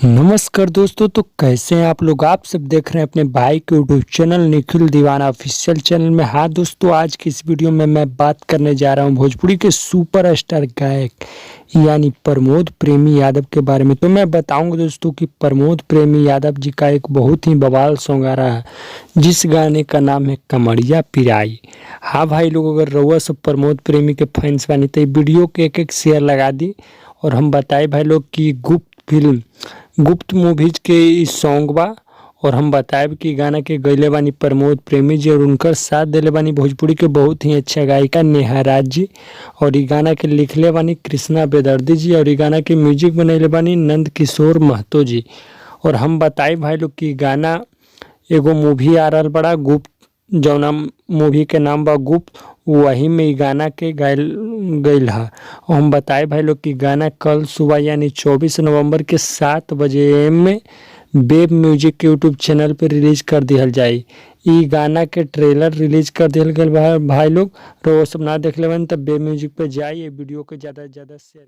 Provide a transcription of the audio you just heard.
नमस्कार दोस्तों, तो कैसे हैं आप लोग। आप सब देख रहे हैं अपने भाई के यूट्यूब चैनल निखिल दीवाना ऑफिशियल चैनल में। हाँ दोस्तों, आज की इस वीडियो में मैं बात करने जा रहा हूं भोजपुरी के सुपरस्टार गायक यानी प्रमोद प्रेमी यादव के बारे में। तो मैं बताऊंगा दोस्तों कि प्रमोद प्रेमी यादव जी का एक बहुत ही बवाल सॉन्ग आ रहा है, जिस गाने का नाम है कमरिया पिराई। हाँ भाई लोग, अगर रउआ सब प्रमोद प्रेमी के फैंस बनी तो वीडियो के एक शेयर लगा दी। और हम बताए भाई लोग कि गुप्त मूवीज के इस सॉन्ग बा। और हम बताएब कि गाना के गैले बानी प्रमोद प्रेमी जी, और उनकर साथ दिले बानी भोजपुरी के बहुत ही अच्छा गायिका नेहा राज जी। और ये गाना के लिखले बानी कृष्णा बेदर्दी जी, और ये गाना के म्यूजिक बनैले बानी नंद किशोर महतो जी। और हम बताए भाई लोग कि गाना एगो मूवी आ रहा बड़ा गुप्त, जौना मूवी के नाम बा गुप्त, वही में ई गाना के गायल गईल हा। और हम बताए भाई लोग कि गाना कल सुबह यानी 24 नवंबर के 7 बजे AM में वेब म्यूजिक के यूट्यूब चैनल पे रिलीज कर दिहल जाई। ई गाना के ट्रेलर रिलीज कर दिहल गईल भाई लोग। तो वो सब ना देख लेवन तब वेब म्यूजिक पे जाइए, वीडियो को ज़्यादा से ज़्यादा शेयर